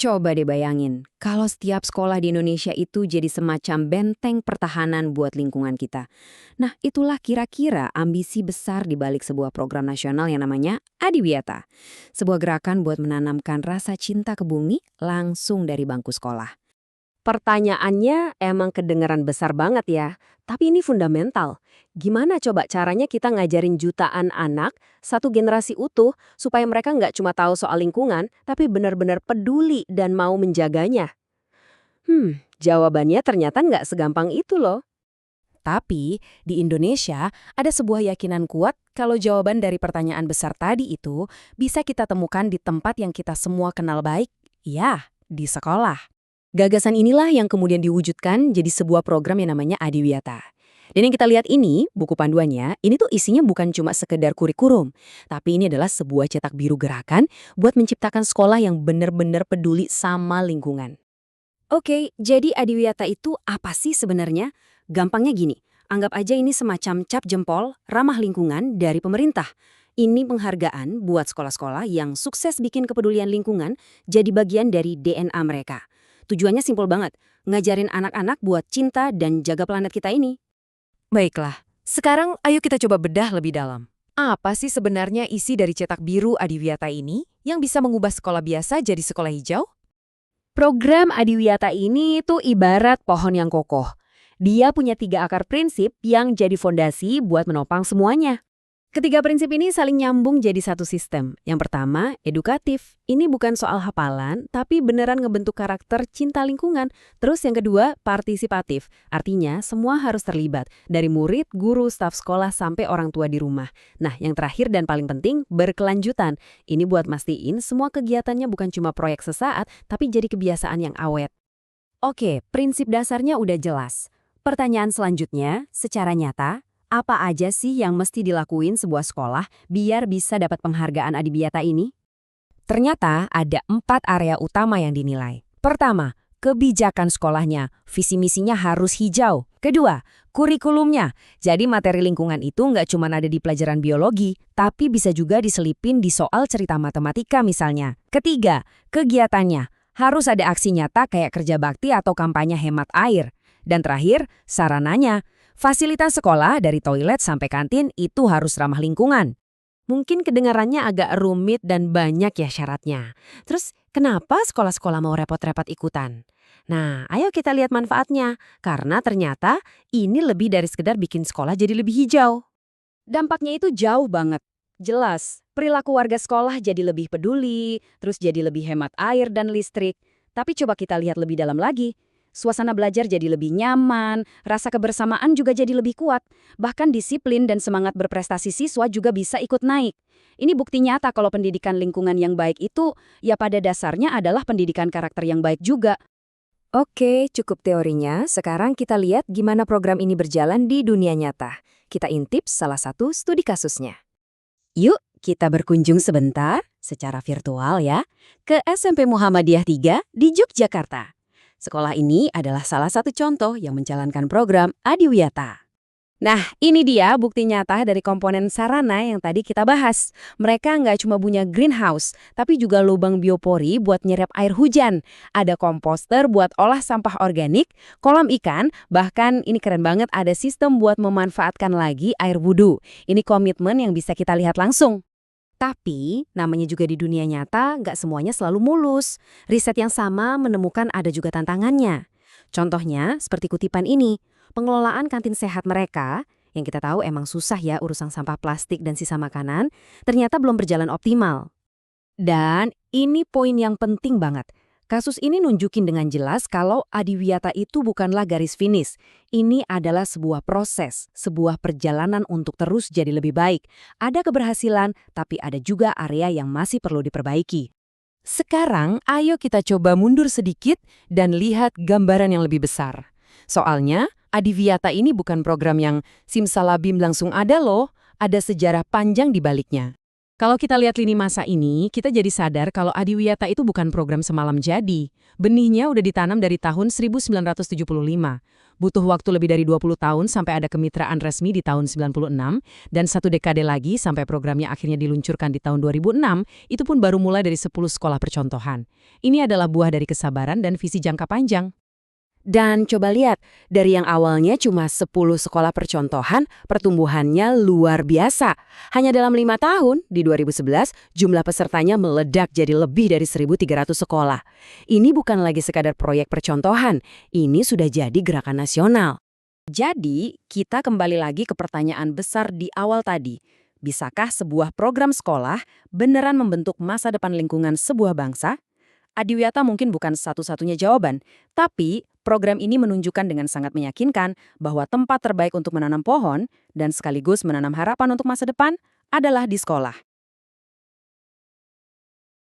Coba deh bayangin, kalau setiap sekolah di Indonesia itu jadi semacam benteng pertahanan buat lingkungan kita. Nah, itulah kira-kira ambisi besar di balik sebuah program nasional yang namanya Adiwiyata. Sebuah gerakan buat menanamkan rasa cinta ke bumi langsung dari bangku sekolah. Pertanyaannya emang kedengeran besar banget ya, tapi ini fundamental. Gimana coba caranya kita ngajarin jutaan anak, satu generasi utuh, supaya mereka nggak cuma tahu soal lingkungan, tapi benar-benar peduli dan mau menjaganya? Jawabannya ternyata nggak segampang itu loh. Tapi, di Indonesia ada sebuah yakinan kuat kalau jawaban dari pertanyaan besar tadi itu bisa kita temukan di tempat yang kita semua kenal baik, ya, di sekolah. Gagasan inilah yang kemudian diwujudkan jadi sebuah program yang namanya Adiwiyata. Dan yang kita lihat ini, buku panduannya, ini tuh isinya bukan cuma sekedar kurikulum, tapi ini adalah sebuah cetak biru gerakan buat menciptakan sekolah yang benar-benar peduli sama lingkungan. Oke, jadi Adiwiyata itu apa sih sebenarnya? Gampangnya gini, anggap aja ini semacam cap jempol ramah lingkungan dari pemerintah. Ini penghargaan buat sekolah-sekolah yang sukses bikin kepedulian lingkungan jadi bagian dari DNA mereka. Tujuannya simpel banget, ngajarin anak-anak buat cinta dan jaga planet kita ini. Baiklah, sekarang ayo kita coba bedah lebih dalam. Apa sih sebenarnya isi dari cetak biru Adiwiyata ini yang bisa mengubah sekolah biasa jadi sekolah hijau? Program Adiwiyata ini tuh ibarat pohon yang kokoh. Dia punya 3 akar prinsip yang jadi fondasi buat menopang semuanya. Ketiga prinsip ini saling nyambung jadi satu sistem. Yang pertama, edukatif. Ini bukan soal hafalan, tapi beneran ngebentuk karakter cinta lingkungan. Terus yang kedua, partisipatif. Artinya, semua harus terlibat. Dari murid, guru, staf sekolah, sampai orang tua di rumah. Nah, yang terakhir dan paling penting, berkelanjutan. Ini buat mastiin semua kegiatannya bukan cuma proyek sesaat, tapi jadi kebiasaan yang awet. Oke, prinsip dasarnya udah jelas. Pertanyaan selanjutnya, secara nyata, apa aja sih yang mesti dilakuin sebuah sekolah biar bisa dapat penghargaan Adiwiyata ini? Ternyata ada 4 area utama yang dinilai. Pertama, kebijakan sekolahnya, visi misinya harus hijau. Kedua, kurikulumnya. Jadi materi lingkungan itu nggak cuma ada di pelajaran biologi, tapi bisa juga diselipin di soal cerita matematika misalnya. Ketiga, kegiatannya. Harus ada aksi nyata kayak kerja bakti atau kampanye hemat air. Dan terakhir, sarananya. Fasilitas sekolah dari toilet sampai kantin itu harus ramah lingkungan. Mungkin kedengarannya agak rumit dan banyak ya syaratnya. Terus kenapa sekolah-sekolah mau repot-repot ikutan? Nah, ayo kita lihat manfaatnya. Karena ternyata ini lebih dari sekedar bikin sekolah jadi lebih hijau. Dampaknya itu jauh banget. Jelas, perilaku warga sekolah jadi lebih peduli, terus jadi lebih hemat air dan listrik. Tapi coba kita lihat lebih dalam lagi. Suasana belajar jadi lebih nyaman, rasa kebersamaan juga jadi lebih kuat. Bahkan disiplin dan semangat berprestasi siswa juga bisa ikut naik. Ini bukti nyata kalau pendidikan lingkungan yang baik itu, ya pada dasarnya adalah pendidikan karakter yang baik juga. Oke, cukup teorinya. Sekarang kita lihat gimana program ini berjalan di dunia nyata. Kita intip salah satu studi kasusnya. Yuk, kita berkunjung sebentar, secara virtual ya, ke SMP Muhammadiyah 3 di Yogyakarta. Sekolah ini adalah salah satu contoh yang menjalankan program Adiwiyata. Nah, ini dia bukti nyata dari komponen sarana yang tadi kita bahas. Mereka nggak cuma punya greenhouse, tapi juga lubang biopori buat nyerap air hujan. Ada komposter buat olah sampah organik, kolam ikan, bahkan ini keren banget ada sistem buat memanfaatkan lagi air wudhu. Ini komitmen yang bisa kita lihat langsung. Tapi, namanya juga di dunia nyata, nggak semuanya selalu mulus. Riset yang sama menemukan ada juga tantangannya. Contohnya, seperti kutipan ini, pengelolaan kantin sehat mereka, yang kita tahu emang susah ya urusan sampah plastik dan sisa makanan, ternyata belum berjalan optimal. Dan ini poin yang penting banget. Kasus ini nunjukin dengan jelas kalau Adiwiyata itu bukanlah garis finish. Ini adalah sebuah proses, sebuah perjalanan untuk terus jadi lebih baik. Ada keberhasilan, tapi ada juga area yang masih perlu diperbaiki. Sekarang, ayo kita coba mundur sedikit dan lihat gambaran yang lebih besar. Soalnya, Adiwiyata ini bukan program yang simsalabim langsung ada loh, ada sejarah panjang di baliknya. Kalau kita lihat lini masa ini, kita jadi sadar kalau Adiwiyata itu bukan program semalam jadi. Benihnya udah ditanam dari tahun 1975. Butuh waktu lebih dari 20 tahun sampai ada kemitraan resmi di tahun 96, dan 1 dekade lagi sampai programnya akhirnya diluncurkan di tahun 2006, itu pun baru mulai dari 10 sekolah percontohan. Ini adalah buah dari kesabaran dan visi jangka panjang. Dan coba lihat, dari yang awalnya cuma 10 sekolah percontohan, pertumbuhannya luar biasa. Hanya dalam 5 tahun, di 2011, jumlah pesertanya meledak jadi lebih dari 1.300 sekolah. Ini bukan lagi sekadar proyek percontohan, ini sudah jadi gerakan nasional. Jadi, kita kembali lagi ke pertanyaan besar di awal tadi. Bisakah sebuah program sekolah beneran membentuk masa depan lingkungan sebuah bangsa? Adiwiyata mungkin bukan satu-satunya jawaban, tapi program ini menunjukkan dengan sangat meyakinkan bahwa tempat terbaik untuk menanam pohon dan sekaligus menanam harapan untuk masa depan adalah di sekolah.